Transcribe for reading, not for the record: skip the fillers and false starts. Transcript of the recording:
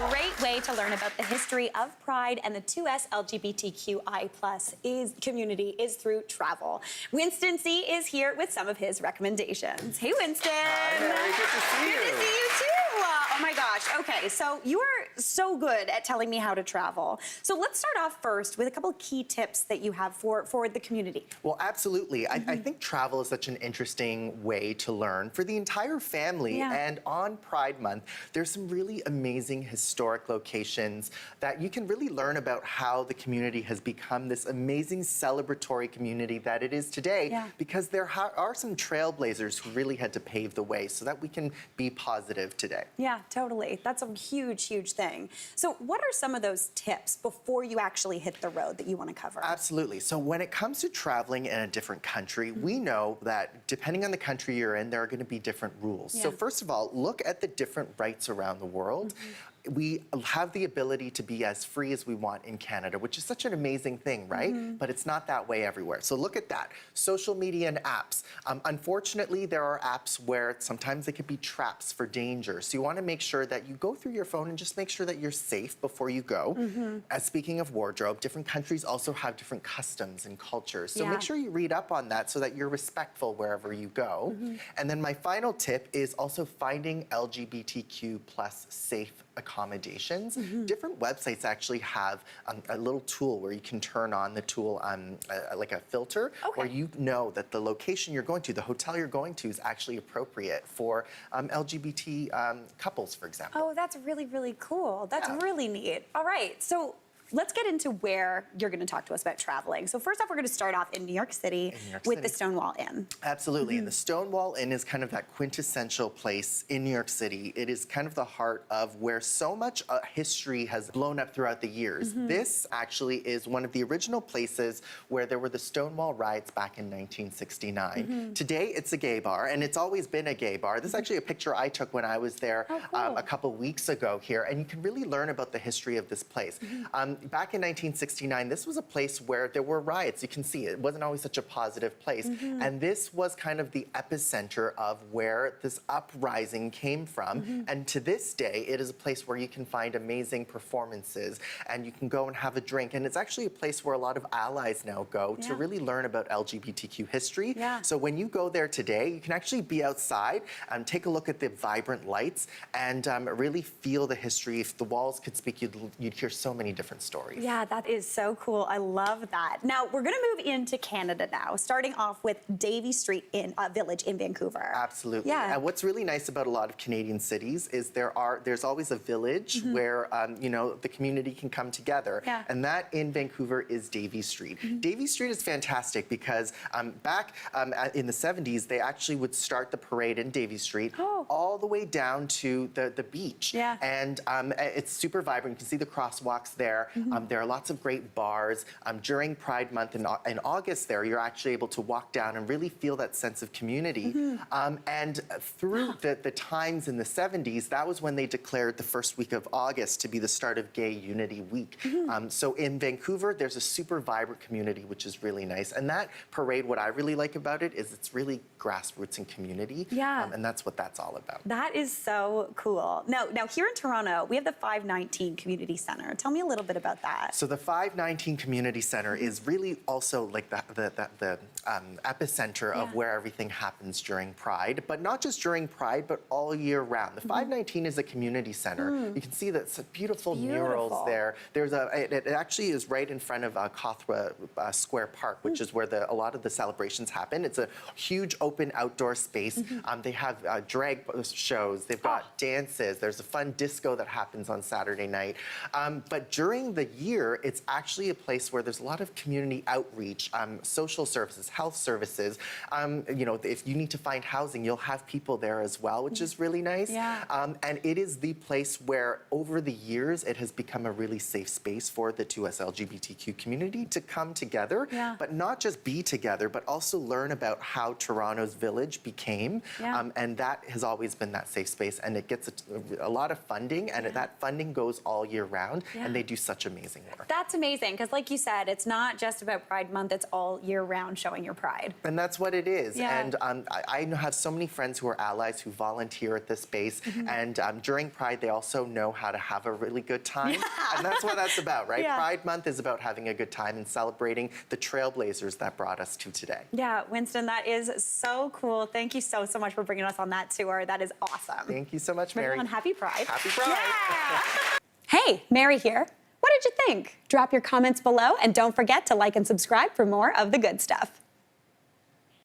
great way to learn about the history of Pride and the 2S LGBTQI+ community is through travel. Winston Sih is here with some of his recommendations. Hey, Winston. Hi, Mary. Good to see you. Good to see you, too. Oh, my gosh. Okay, so you are so good at telling me how to travel. So let's start off first with a couple of key tips that you have for the community. Well, absolutely. I think travel is such an interesting way to learn for the entire family. Yeah. And on Pride Month, there's some really amazing historic locations that you can really learn about how the community has become this amazing celebratory community that it is today. Yeah. Because there are some trailblazers who really had to pave the way so that we can be positive today. Yeah, totally. That's a huge, huge thing. So what are some of those tips before you actually hit the road that you want to cover? Absolutely. So when it comes to traveling in a different country, we know that depending on the country you're in, there are going to be different rules. Yeah. So first of all, look at the different rights around the world. We have the ability to be as free as we want in Canada, which is such an amazing thing, right? But it's not that way everywhere. So look at that. Social media and apps. Unfortunately, there are apps where sometimes they could be traps for danger. So you want to make sure that you go through your phone and just make sure that you're safe before you go. Speaking of wardrobe, different countries also have different customs and cultures. So make sure you read up on that so that you're respectful wherever you go. And then my final tip is also finding LGBTQ+ safe accommodations. Different websites actually have a little tool where you can turn on the tool like a filter, where you know that the location you're going to, the hotel you're going to, is actually appropriate for LGBT couples, for example. Oh, that's really, really cool. That's really neat. All right, so let's get into where you're going to talk to us about traveling. So first off, we're going to start off in New York City with the Stonewall Inn. Absolutely, and the Stonewall Inn is kind of that quintessential place in New York City. It is kind of the heart of where so much history has blown up throughout the years. This actually is one of the original places where there were the Stonewall riots back in 1969. Today, it's a gay bar, and it's always been a gay bar. This is actually a picture I took when I was there a couple weeks ago here, and you can really learn about the history of this place. Back in 1969, this was a place where there were riots. You can see it wasn't always such a positive place. And this was kind of the epicenter of where this uprising came from. And to this day, it is a place where you can find amazing performances and you can go and have a drink. And it's actually a place where a lot of allies now go to really learn about LGBTQ history. So when you go there today, you can actually be outside, take a look at the vibrant lights, and really feel the history. If the walls could speak, you'd hear so many different stories. Yeah, that is so cool. I love that. Now, we're going to move into Canada now, starting off with Davie Street Village in Vancouver. Absolutely. Yeah. And what's really nice about a lot of Canadian cities is there's always a village where you know, the community can come together. And that in Vancouver is Davie Street. Davie Street is fantastic because back in the 70s, they actually would start the parade in Davie Street all the way down to the beach. And it's super vibrant. You can see the crosswalks there. There are lots of great bars. During Pride Month in August there, you're actually able to walk down and really feel that sense of community. And through the times in the 70s, that was when they declared the first week of August to be the start of Gay Unity Week. So in Vancouver, there's a super vibrant community, which is really nice. And that parade, what I really like about it is it's really grassroots and community. And that's what that's all about. That is so cool. Now here in Toronto, we have the 519 Community Centre. Tell me a little bit about that. So the 519 Community Centre is really also like the epicenter of where everything happens during Pride, but not just during Pride, but all year round. The 519 is a community center. You can see that some beautiful murals there. It actually is right in front of Cawthra Square Park, which is where a lot of the celebrations happen. It's a huge open outdoor space. They have drag shows. They've got dances. There's a fun disco that happens on Saturday night. But during the year, it's actually a place where there's a lot of community outreach, social services, health services. You know, if you need to find housing, you'll have people there as well, which is really nice. And it is the place where, over the years, it has become a really safe space for the 2S LGBTQ community to come together, but not just be together, but also learn about how Toronto's village became. And that has always been that safe space, and it gets a lot of funding, and that funding goes all year round, and they do such such amazing work. That's amazing, because like you said, it's not just about Pride Month, it's all year round showing your pride. And that's what it is. Yeah. And I have so many friends who are allies who volunteer at this space. Mm-hmm. And during Pride, they also know how to have a really good time. And that's what that's about, right? Yeah. Pride Month is about having a good time and celebrating the trailblazers that brought us to today. Yeah, Winston, that is so cool. Thank you so much for bringing us on that tour. That is awesome. Thank you so much, Mary. Everyone, happy Pride. Happy Pride. Yeah. Hey, Mary here. What did you think? Drop your comments below, and don't forget to like and subscribe for more of the good stuff.